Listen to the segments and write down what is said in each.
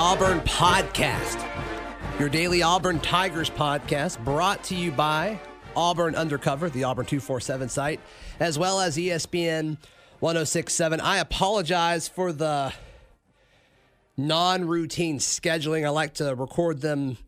Auburn podcast, your daily Auburn Tigers podcast, brought to you by Auburn Undercover, the Auburn 247 site, as well as ESPN 106.7. I apologize for the non-routine scheduling. I like to record them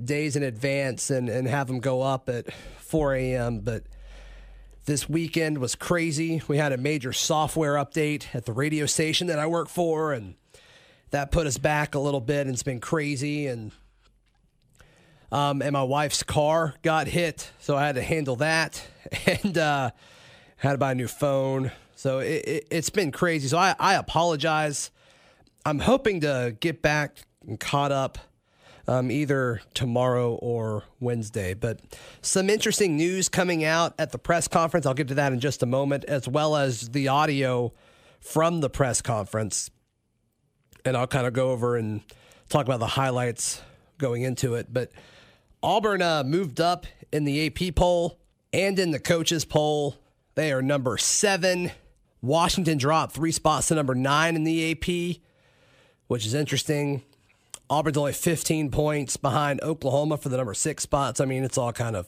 days in advance and have them go up at 4 a.m., but this weekend was crazy. We had a major software update at the radio station that I work for, and that put us back a little bit, and it's been crazy. And my wife's car got hit, so I had to handle that, and had to buy a new phone. So it's been crazy. So I apologize. I'm hoping to get back and caught up either tomorrow or Wednesday. But some interesting news coming out at the press conference. I'll get to that in just a moment, as well as the audio from the press conference. And I'll kind of go over and talk about the highlights going into it. But Auburn moved up in the AP poll and in the coaches poll. They are number 7. Washington dropped 3 spots to number 9 in the AP, which is interesting. Auburn's only 15 points behind Oklahoma for the number 6 spots. I mean, it's all kind of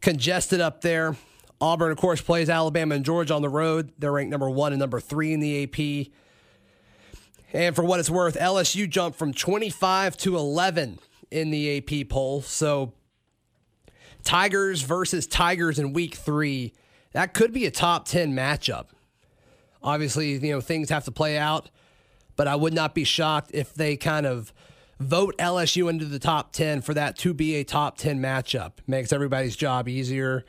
congested up there. Auburn, of course, plays Alabama and Georgia on the road. They're ranked number 1 and number 3 in the AP. And for what it's worth, LSU jumped from 25 to 11 in the AP poll. So Tigers versus Tigers in week 3, that could be a top 10 matchup. Obviously, things have to play out, but I would not be shocked if they kind of vote LSU into the top 10 for that to be a top 10 matchup. Makes everybody's job easier.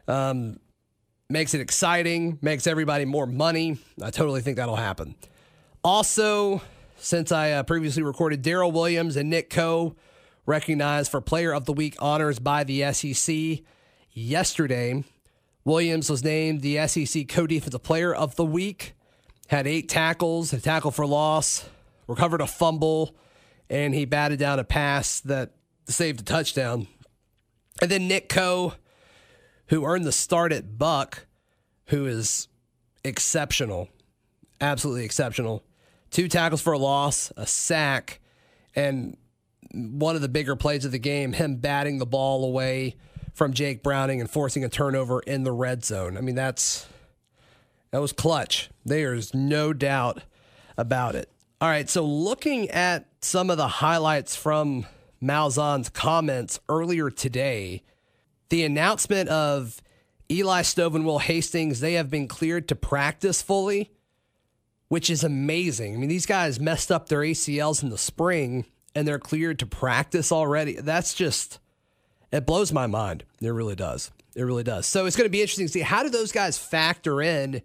Makes it exciting. Makes everybody more money. I totally think that'll happen. Also, since I previously recorded, Darrell Williams and Nick Coe recognized for Player of the Week honors by the SEC yesterday. Williams was named the SEC Co-Defensive Player of the Week, had 8 tackles, a tackle for loss, recovered a fumble, and he batted down a pass that saved a touchdown. And then Nick Coe, who earned the start at Buck, who is exceptional, absolutely exceptional. 2 tackles for a loss, a sack, and one of the bigger plays of the game, him batting the ball away from Jake Browning and forcing a turnover in the red zone. I mean, that was clutch. There's no doubt about it. All right, so looking at some of the highlights from Malzahn's comments earlier today, the announcement of Eli Stove and Will Hastings, they have been cleared to practice fully, which is amazing. I mean, these guys messed up their ACLs in the spring, and they're cleared to practice already. That's just, it blows my mind. It really does. It really does. So it's going to be interesting to see, how do those guys factor in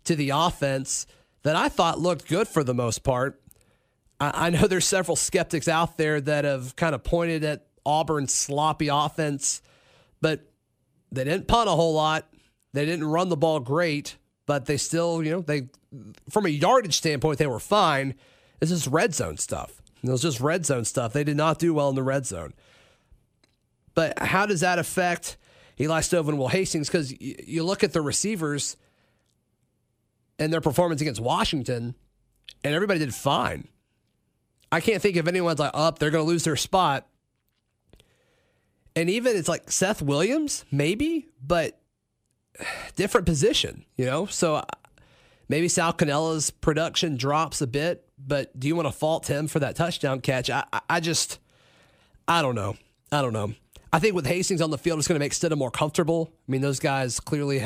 to the offense that I thought looked good for the most part. I know there's several skeptics out there that have kind of pointed at Auburn's sloppy offense, but they didn't punt a whole lot. They didn't run the ball great, but they still, they, from a yardage standpoint, they were fine. This is red zone stuff. It was just red zone stuff. They did not do well in the red zone. But how does that affect Eli Stove and Will Hastings? Because you look at the receivers and their performance against Washington, and everybody did fine. I can't think of anyone's like, they're going to lose their spot. And even it's like Seth Williams, maybe, but different position, So maybe Sal Canella's production drops a bit, but do you want to fault him for that touchdown catch? I don't know. I think with Hastings on the field, it's going to make Stidham more comfortable. I mean, those guys clearly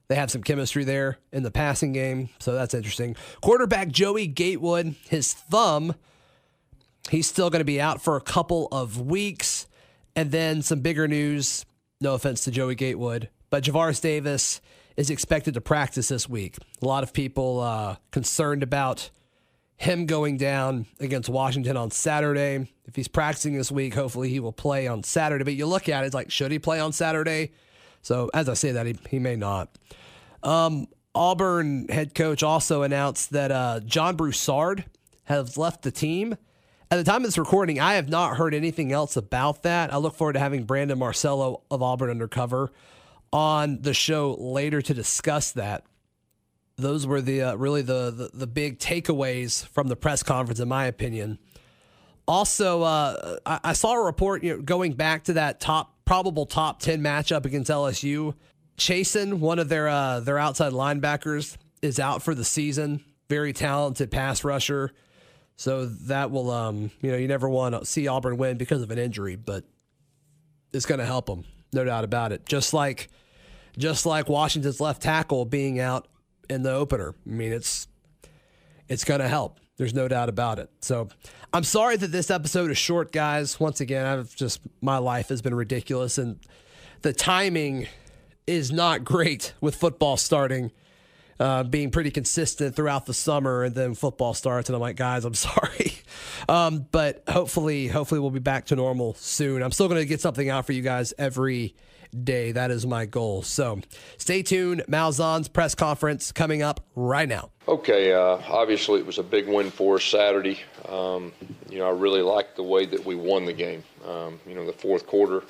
they have some chemistry there in the passing game, so that's interesting. Quarterback Joey Gatewood, his thumb, he's still going to be out for a couple of weeks. And then some bigger news, no offense to Joey Gatewood, but Javaris Davis is expected to practice this week. A lot of people concerned about him going down against Washington on Saturday. If he's practicing this week, hopefully he will play on Saturday. But you look at it, it's like, should he play on Saturday? So as I say that, he may not. Auburn head coach also announced that John Broussard has left the team. At the time of this recording, I have not heard anything else about that. I look forward to having Brandon Marcello of Auburn Undercover on the show later to discuss that. Those were the really the big takeaways from the press conference, in my opinion. Also, I saw a report, going back to that probable top 10 matchup against LSU. Chasen, one of their outside linebackers, is out for the season. Very talented pass rusher. So that will, you never want to see Auburn win because of an injury, but it's going to help them, no doubt about it. Just like Washington's left tackle being out in the opener. I mean, it's going to help. There's no doubt about it. So I'm sorry that this episode is short, guys. Once again, my life has been ridiculous, and the timing is not great with football starting, being pretty consistent throughout the summer, and then football starts, and I'm like, guys, I'm sorry. But hopefully we'll be back to normal soon. I'm still going to get something out for you guys every day. That is my goal. So stay tuned. Malzahn's press conference coming up right now. Okay, obviously it was a big win for us Saturday. I really liked the way that we won the game. The fourth quarter,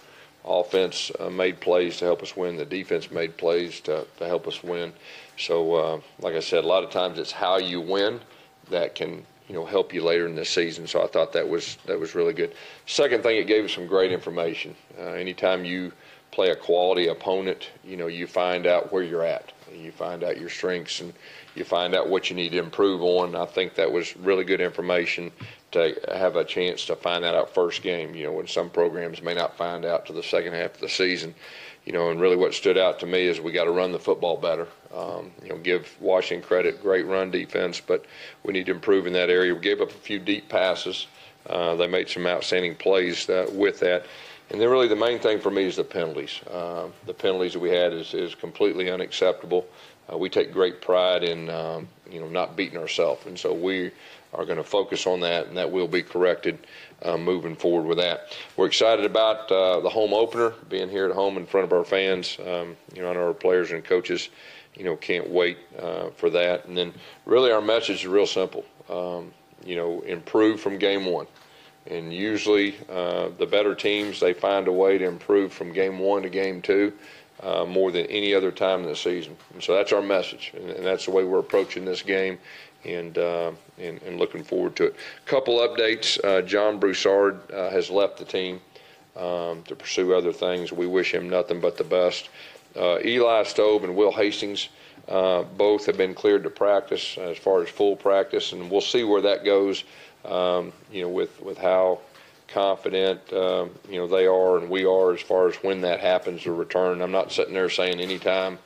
offense made plays to help us win. The defense made plays to help us win. So, like I said, a lot of times it's how you win that can help you later in the season. So I thought that was really good. Second thing, it gave us some great information. Anytime you play a quality opponent, you find out where you're at. You find out your strengths, and you find out what you need to improve on. I think that was really good information to have a chance to find that out first game, when some programs may not find out to the second half of the season. And really what stood out to me is we got to run the football better. Give Washington credit, great run defense, but we need to improve in that area. We gave up a few deep passes. They made some outstanding plays with that. And then really the main thing for me is the penalties. The penalties that we had is completely unacceptable. We take great pride in not beating ourselves, and so we are going to focus on that, and that will be corrected moving forward with that. We're excited about the home opener, being here at home in front of our fans. I know our players and coaches can't wait for that. And then really our message is real simple. Improve from game one. And usually the better teams, they find a way to improve from game one to game two more than any other time in the season. And so that's our message, and that's the way we're approaching this game, and looking forward to it. A couple updates. John Broussard has left the team to pursue other things. We wish him nothing but the best. Eli Stobe and Will Hastings both have been cleared to practice as far as full practice, and we'll see where that goes. With how confident, they are and we are as far as when that happens to return. I'm not sitting there saying anytime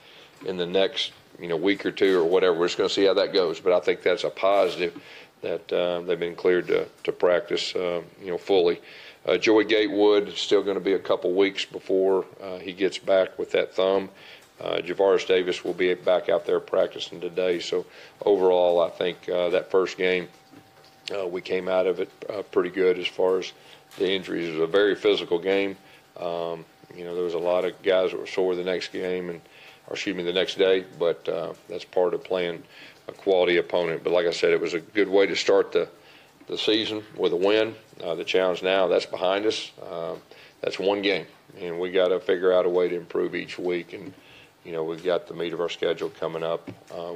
in the next, week or two or whatever. We're just going to see how that goes. But I think that's a positive that they've been cleared to practice, fully. Joey Gatewood is still going to be a couple weeks before he gets back with that thumb. Javaris Davis will be back out there practicing today. So overall, I think that first game, we came out of it pretty good as far as the injuries. It was a very physical game. There was a lot of guys that were sore the next game, the next day, but that's part of playing a quality opponent. But like I said, it was a good way to start the season with a win. The challenge now, that's behind us. That's one game, and we got to figure out a way to improve each week. And, we've got the meat of our schedule coming up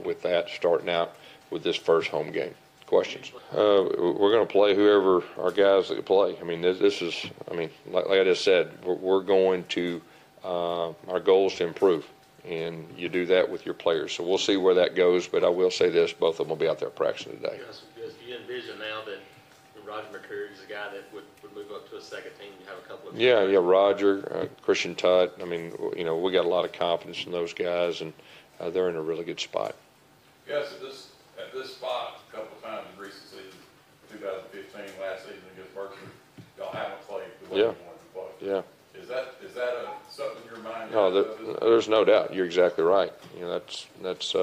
with that, starting out with this first home game. Questions? We're going to play whoever our guys that play. I mean, this is, like I just said, we're going to, our goal is to improve, and you do that with your players. So we'll see where that goes, but I will say this, both of them will be out there practicing today. Yes, do you envision now that Roger McCreary is a guy that would move up to a second team? You have a couple of Yeah, Roger, Christian Tutt. We got a lot of confidence in those guys, and they're in a really good spot. Yes, at this spot, a couple of times in recent seasons, 2015, last season against Berkeley, y'all haven't played the way you wanted to play. Yeah. Is that something in your mind? No, there's no doubt. You're exactly right. That's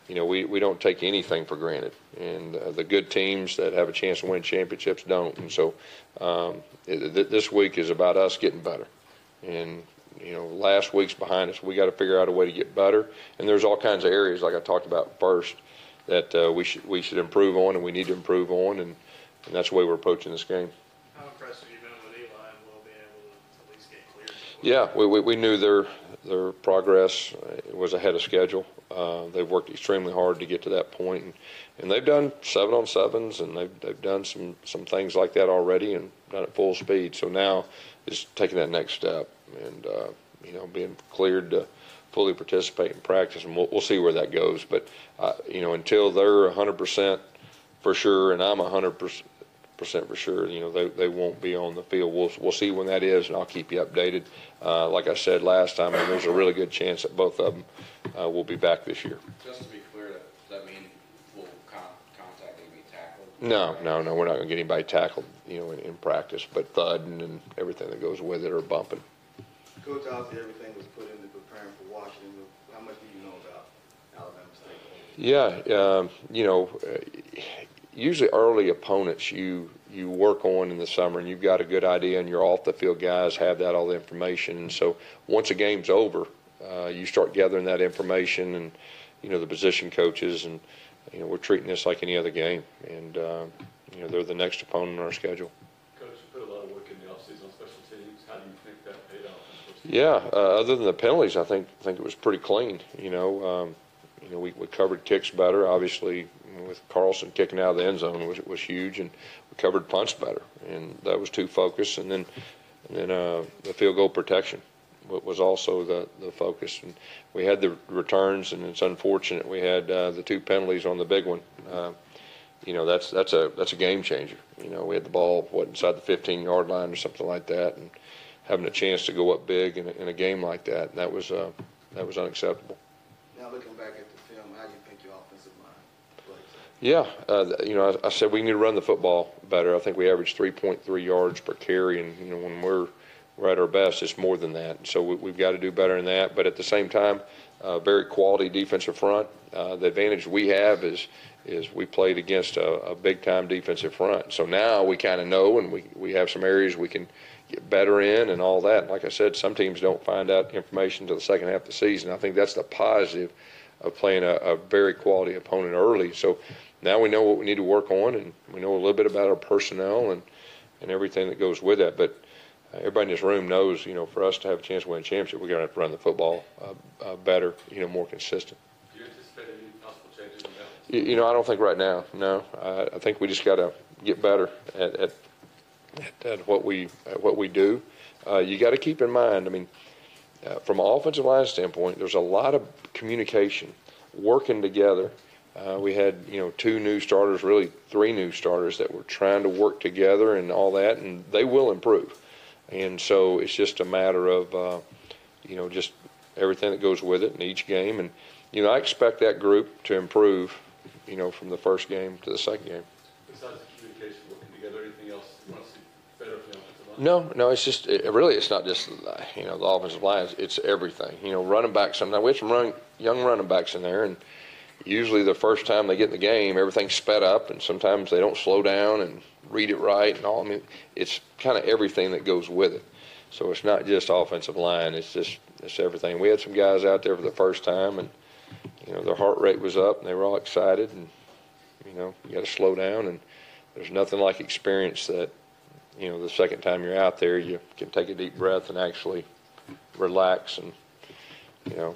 we don't take anything for granted, and the good teams that have a chance to win championships don't. And so this week is about us getting better. And last week's behind us. We got to figure out a way to get better. And there's all kinds of areas, like I talked about first, that we should improve on, and we need to improve on, and that's the way we're approaching this game. How impressed have you been with Eli and Will being able to at least get cleared? Yeah, we knew their progress was ahead of schedule. They've worked extremely hard to get to that point, and they've done 7-on-7s, and they've done some things like that already, and done it full speed. So now it's taking that next step, and being cleared to fully participate in practice, and we'll see where that goes. But until they're 100% for sure, and I'm 100% for sure, they won't be on the field. We'll see when that is, and I'll keep you updated. Like I said last time, there's a really good chance that both of them will be back this year. Just to be clear, does that mean full contact may be tackled? No, we're not going to get anybody tackled, in practice, but thudding and everything that goes with it, or bumping. Coach, obviously everything was put into preparing for Washington. How much do you know about Alabama State? Yeah, usually early opponents you work on in the summer, and you've got a good idea, and your off the field guys have all the information. And so once a game's over, you start gathering that information, and the position coaches, and we're treating this like any other game, and they're the next opponent on our schedule. Coach, you put a lot of work in the offseason on special teams. How do you think that paid off? Yeah, other than the penalties, I think it was pretty clean. We covered kicks better. Obviously, with Carlson kicking out of the end zone was huge, and we covered punts better, and that was two focus. And then the field goal protection was also the focus. And we had the returns, and it's unfortunate we had the two penalties on the big one. That's a game changer. We had the ball inside the 15-yard line or something like that, and having a chance to go up big in a game like that, and that was unacceptable. Now looking back at the film, how do you think your offensive line plays? Yeah, I said we need to run the football better. I think we averaged 3.3 yards per carry, and when we're at our best, it's more than that. So we've got to do better than that. But at the same time, very quality defensive front. The advantage we have is we played against a big-time defensive front. So now we kind of know, and we have some areas we can get better in and all that. Like I said, some teams don't find out information until the second half of the season. I think that's the positive of playing a very quality opponent early. So now we know what we need to work on, and we know a little bit about our personnel and everything that goes with that. But everybody in this room knows, for us to have a chance to win a championship, we're going to have to run the football better, more consistent. Do you anticipate any possible changes in that? I don't think right now, no. I think we just got to get better at what we do. You got to keep in mind, from an offensive line standpoint, there's a lot of communication, working together. We had, 2 new starters, really 3 new starters that were trying to work together and all that, and they will improve. And so it's just a matter of, just everything that goes with it in each game. And, I expect that group to improve, from the first game to the second game. Besides the communication, working together, anything else you want to see better from the offensive line? No, it's just, it's not just, the offensive line, it's everything. Running backs, sometimes we have some young running backs in there, and usually the first time they get in the game, everything's sped up, and sometimes they don't slow down and read it right and all. It's kind of everything that goes with it. So it's not just offensive line, it's everything. We had some guys out there for the first time, and, their heart rate was up, and they were all excited, and, you got to slow down, and there's nothing like experience that, the second time you're out there, you can take a deep breath and actually relax. And,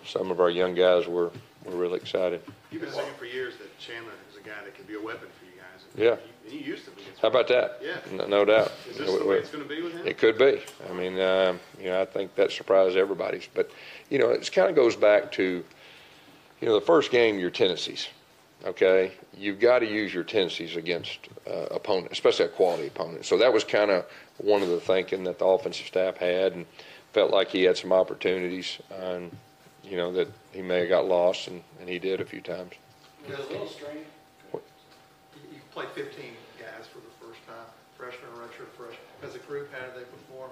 some of our young guys were really excited. You've been saying for years that Chandler is a guy that can be a weapon for you guys. Yeah. And you used to be. How about that? Yeah. No doubt. Is this the way it's going to be with him? It could be. I think that surprised everybody's. But, it kind of goes back to, the first game, your tendencies. Okay? You've got to use your tendencies against opponent, especially a quality opponent. So that was kind of one of the thinking that the offensive staff had, and felt like he had some opportunities, and, that he may have got lost, and he did a few times. It was a little strange. You played 15 guys for the first time, freshman, redshirt freshman. As a group, how did they perform?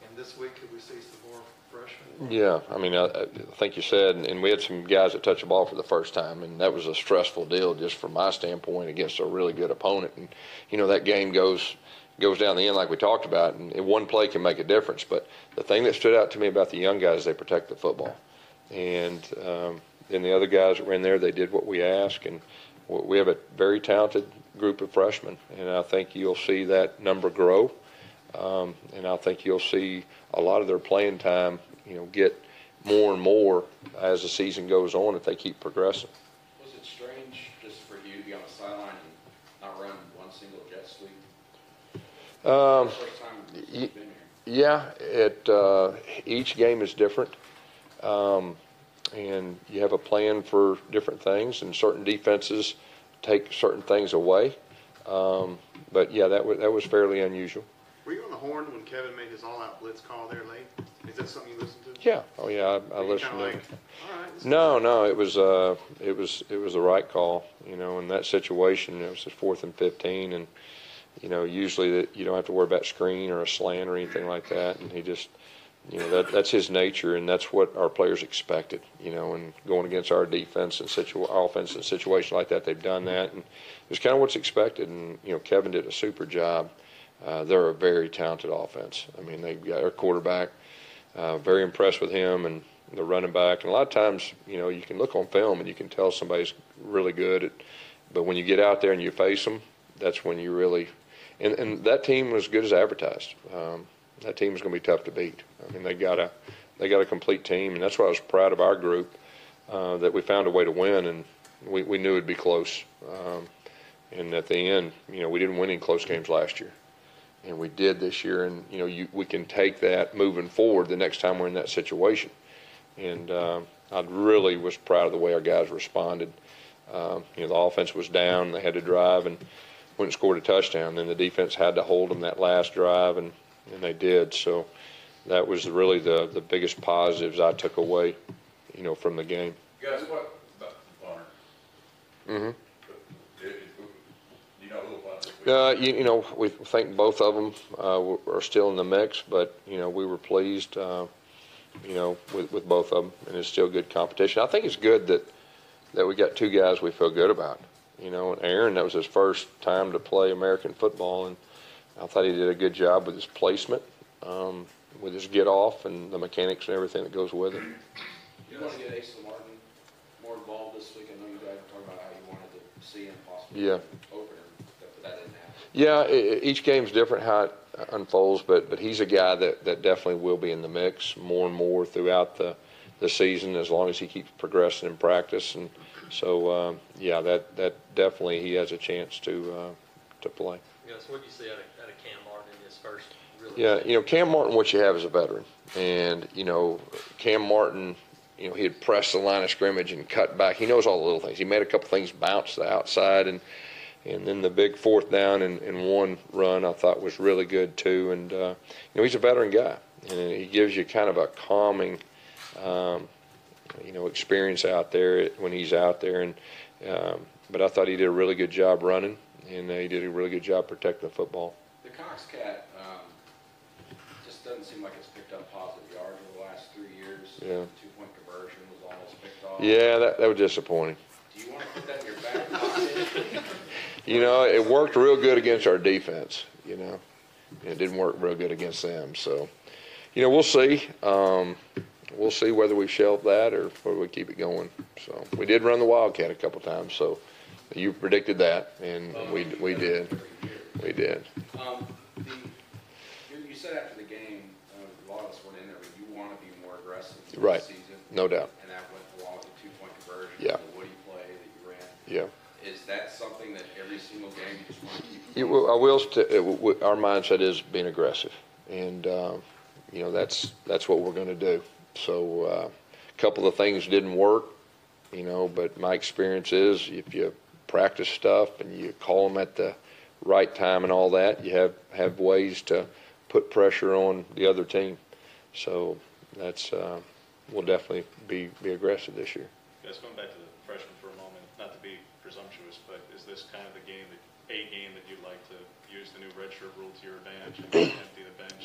And this week, could we see some more freshmen? Yeah, I think you said, and we had some guys that touched the ball for the first time, and that was a stressful deal just from my standpoint against a really good opponent. And, that game goes down the end like we talked about, and one play can make a difference. But the thing that stood out to me about the young guys, they protect the football. And then the other guys that were in there, they did what we asked. And we have a very talented group of freshmen, and I think you'll see that number grow. And I think you'll see a lot of their playing time, get more and more as the season goes on if they keep progressing. Was it strange just for you to be on the sideline and not run one single jet sweep? First time you've been here. Yeah, each game is different, and you have a plan for different things, and certain defenses take certain things away. But yeah, that was fairly unusual. Were you on the horn when Kevin made his all-out blitz call there late? Is that something you listened to? Yeah. Oh yeah, I Were you listened kinda to it. like, all right, this is No, it was the right call. In that situation, it was just 4th and 15, and usually that you don't have to worry about screen or a slant or anything like that. And he just, that's his nature, and that's what our players expected. And going against our defense and offense in a situation like that, they've done that, and it's kind of what's expected. And Kevin did a super job. They're a very talented offense. I mean, they've got our quarterback. Very impressed with him and the running back. And a lot of times, you can look on film and you can tell somebody's really good. But when you get out there and you face them, that's when you really – and that team was good as advertised. That team was going to be tough to beat. I mean, they got a complete team, and that's why I was proud of our group, that we found a way to win, and we knew it'd be close. And at the end, we didn't win any close games last year. And we did this year, and we can take that moving forward the next time we're in that situation. And I really was proud of the way our guys responded. The offense was down; they had to drive and went and scored a touchdown. Then the defense had to hold them that last drive, and they did. So that was really the biggest positives I took away, from the game. Guys, what about the punter? Mm-hmm. You We think both of them are still in the mix, but we were pleased, with both of them, and it's still good competition. I think it's good that we got two guys we feel good about. And Aaron, that was his first time to play American football, and I thought he did a good job with his placement, with his get off and the mechanics and everything that goes with it. You want to get Asa Martin more involved this week? I know you guys were talking about how you wanted to see him possibly opener, but that didn't happen. Yeah, each game's different how it unfolds, but he's a guy that definitely will be in the mix more and more throughout the season as long as he keeps progressing in practice. And so, that definitely he has a chance to play. So what do you see out of Cam Martin in his first really? Yeah, Cam Martin, what you have is a veteran. And, Cam Martin, he had pressed the line of scrimmage and cut back. He knows all the little things. He made a couple things bounce to the outside, and then the big 4th down and 1 run I thought was really good too. And, he's a veteran guy, and he gives you kind of a calming, experience out there when he's out there. And but I thought he did a really good job running, and he did a really good job protecting the football. The Cox Cat just doesn't seem like it's picked up positive yards over the last 3 years. Yeah. The 2-point conversion was almost picked off. Yeah, that was disappointing. Do you want to put that in your back pocket? It worked real good against our defense, It didn't work real good against them. So, we'll see. We'll see whether we shelve that or whether we keep it going. So we did run the Wildcat a couple times. So you predicted that, and we did. We did. You said after the game, a lot of us weren't in there, but you want to be more aggressive Right. this season. No doubt. And that went along with the 2-point conversion, Yeah. the Woody play that you ran. Yeah. Is that something that every single game you just want to keep? I will. Our mindset is being aggressive, and that's what we're going to do. So a couple of things didn't work, but my experience is if you practice stuff and you call them at the right time and all that, you have ways to put pressure on the other team. So that's we'll definitely be aggressive this year. Guys, going back to the freshmen for a moment, not to be presumptuous, but is this kind of the game that you'd like to use the new redshirt rule to your advantage and empty the bench?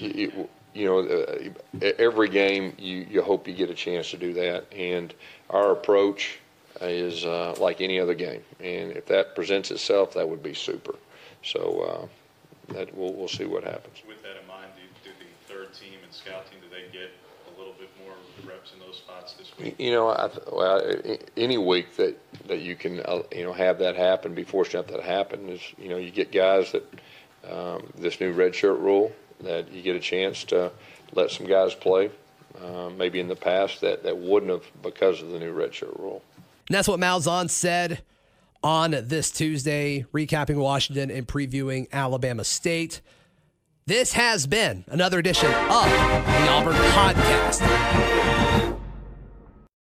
Every game you hope you get a chance to do that, and our approach is like any other game. And if that presents itself, that would be super. So that we'll see what happens. With that in mind, do the third team and scout team, do they get a little bit more reps in those spots this week? Any week that you can have that happen, be fortunate that happen is you get guys that this new redshirt rule that you get a chance to let some guys play. maybe in the past that wouldn't have because of the new redshirt rule. And that's what Malzahn said on this Tuesday, recapping Washington and previewing Alabama State. This has been another edition of the Auburn Podcast.